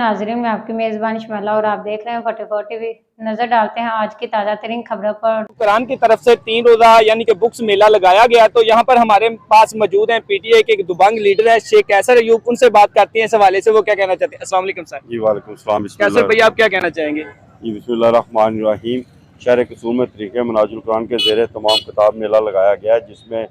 नाज़रीन, मैं आपकी मेज़बान शमाला और आप देख रहे हैं 44 टीवी। नजर डालते हैं आज की ताज़ा तरीन खबरों पर। कुरान की तरफ से 3 रोज़ा यानी कि बुक्स मेला लगाया गया, तो यहाँ पर हमारे पास मौजूद हैं पीटीआई के एक दुबंग लीडर है शेख कैसर अयूब। उनसे बात करते हैं इस हवाले से, वो क्या कहना चाहते हैं। अस्सलाम वालेकुम सर। जी वालेकुम सलाम। कैसर भैया, आप क्या कहना चाहेंगे। जी बिस्मिल्लाहिर्रहमानिर्रहीम। शहर कसूर में तरीक़े मनाजुल कुरान के ज़ेरे तमाम किताब मेला लगाया गया है, जिसमें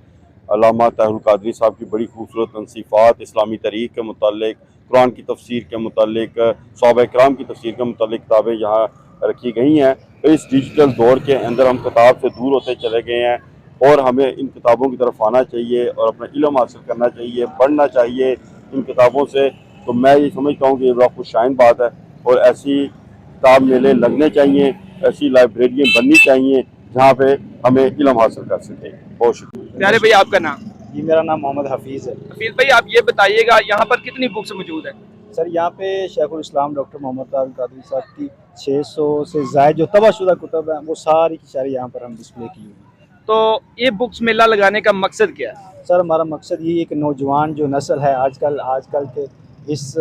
अल्लामा ताहिरुल कादरी साहब की बड़ी खूबसूरत तनसीफ़ात, इस्लामी तारीख़ के मुतालिक, कुरान की तफसीर के मुतालिक, सहाबा इकराम की तफसीर के मुतालिक किताबें यहाँ रखी गई हैं। तो इस डिजिटल दौर के अंदर हम किताब से दूर होते चले गए हैं और हमें इन किताबों की तरफ आना चाहिए और अपना इल्म हासिल करना चाहिए, पढ़ना चाहिए इन किताबों से। तो मैं ये समझता हूँ कि ये बड़ा खुशाइन बात है और ऐसी किताब मेले लगने चाहिए, ऐसी लाइब्रेरियाँ बननी चाहिए जहाँ पे हमें इल्म हासिल कर सकें। बहुत शुक्रिया। प्यारे भैया, आपका नाम। जी, मेरा नाम मोहम्मद हफीज़ है। हफीज भाई, आप ये बताइएगा यहाँ पर कितनी बुक्स मौजूद है। सर, यहाँ पे शेखुल इस्लाम डॉक्टर मोहम्मद ताहिरुल कादरी साहब की 600 से ज़ायद जो तबाशुदा कुतुब हैं वो सारी की सारी यहाँ पर हम डिस्प्ले की हुई हैं। तो ये बुक्स मेला लगाने का मकसद क्या है। सर, हमारा मकसद ये है कि नौजवान जो नस्ल है आजकल के इस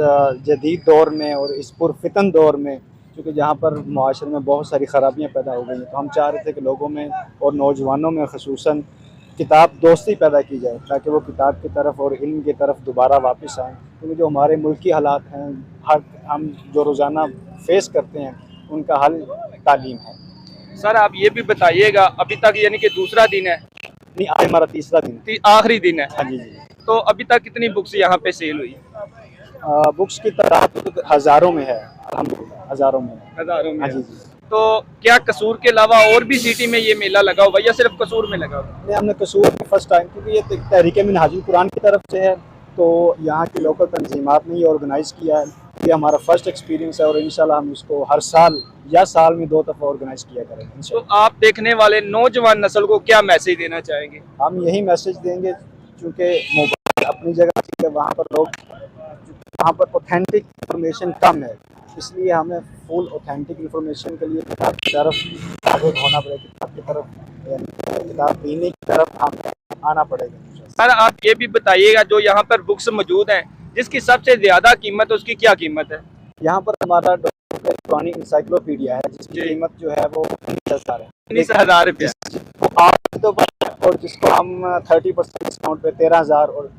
जदीद दौर में और इस पुरफितन दौर में, क्योंकि जहाँ पर मुआशरे में बहुत सारी ख़राबियाँ पैदा हो गई हैं, तो हम चाह रहे थे कि लोगों में और नौजवानों में ख़ुसूसन किताब दोस्ती पैदा की जाए ताकि वो किताब की तरफ और इल्म की तरफ दोबारा वापस आएँ। क्योंकि जो हमारे मुल्की हालात हैं, हम जो रोज़ाना फेस करते हैं, उनका हल तालीम है। सर, आप ये भी बताइएगा, अभी तक यानी कि दूसरा दिन है। नहीं, आज हमारा तीसरा दिन है। आखिरी दिन है। हाँ जी जी। तो अभी तक कितनी बुक्स यहाँ पे सेल हुई। बुक्स की तादाद तो हज़ारों में है, अल्हम्दुलिल्लाह हज़ारों में है। हज़ारों में। हाँ जी जी। तो क्या कसूर के अलावा और भी सिटी में ये मेला लगा हुआ या सिर्फ कसूर में लगा हुआ। नहीं, हमने कसूर में फर्स्ट टाइम, क्योंकि ये तहरीक मिनहाजुल कुरान की तरफ से है, तो यहाँ की लोकल तंजीमात ने ये ऑर्गेनाइज़ किया है। ये हमारा फर्स्ट एक्सपीरियंस है और इंशाल्लाह हम इसको हर साल या साल में 2 दफ़ा ऑर्गेनाइज़ किया करेंगे। तो आप देखने वाले नौजवान नस्ल को क्या मैसेज देना चाहेंगे। हम यही मैसेज देंगे, चूँकि मोबाइल अपनी जगह है, वहाँ पर ऑथेंटिक इंफॉर्मेशन कम है, इसलिए हमें फुल ऑथेंटिक इंफॉर्मेशन के लिए किताब की तरफ आगे होना पड़ेगा, किताब की तरफ, किताब पीने की तरफ हमें आना पड़ेगा। सर, आप ये भी बताइएगा, जो यहाँ पर बुक्स मौजूद हैं जिसकी सबसे ज़्यादा कीमत, उसकी क्या कीमत है। यहाँ पर हमारा डॉक्टर पुरानी इंसाइक्लोपीडिया है, जिसकी कीमत जो है वो 19,000 है। 19,000 रुपया। तो और जिसको हम 30% डिस्काउंट पे 13,000 और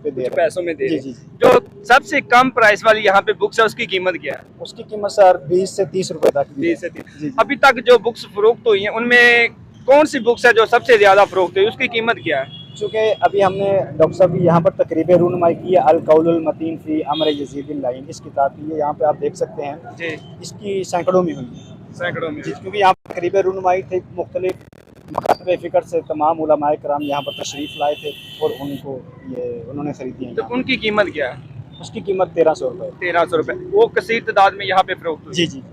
पे दे रहे हैं, पैसों में दे रहे हैं। जी जी। जो सबसे कम प्राइस वाली यहाँ पे बुक्स है, उसकी कीमत क्या है। उसकी कीमत सर 20 से 30 रुपए तक। 20 से 30। अभी तक जो बुक्स फरोख्त हुई हैं उनमें कौन सी बुक्स है जो सबसे ज्यादा फरोख्त हुई, उसकी कीमत क्या है। चूँकि अभी हमने डॉक्टर साहब की यहाँ पर तकरीब रूनुमाई की है, अल कौलुल मतीन फी अमर यजीदिल लाइन, इस किताब की यहाँ पे आप देख सकते हैं जी। इसकी सैकड़ों में हुई है, सैकड़ों में। क्योंकि यहाँ पर तकरीब रूनुमाई थे, मुख्तलिफ मकातब फ़िक्र से तमाम उलमाए कराम यहाँ पर तशरीफ़ लाए थे और उन्होंने खरीदी हैं। तो उनकी कीमत क्या है। उसकी कीमत 1300 रुपये। 1300 रुपये। वो कसीर तादाद में यहाँ पे फरोख्त हुई। जी जी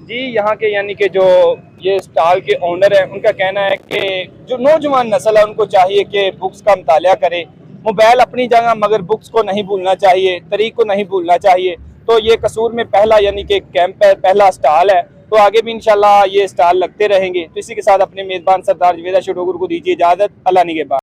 जी, यहाँ के यानी कि जो ये स्टॉल के ओनर हैं, उनका कहना है कि जो नौजवान नस्ल है उनको चाहिए कि बुक्स का मुतालिया करे। मोबाइल अपनी जगह, मगर बुक्स को नहीं भूलना चाहिए, तरीक़ को नहीं भूलना चाहिए। तो ये कसूर में पहला यानी कि कैंप है, पहला स्टॉल है, तो आगे भी इंशाल्लाह ये स्टॉल लगते रहेंगे। तो इसी के साथ अपने मेज़बान सरदार जवेदा शटोगर को दीजिए इजाज़त। अल्लाह निगहबान।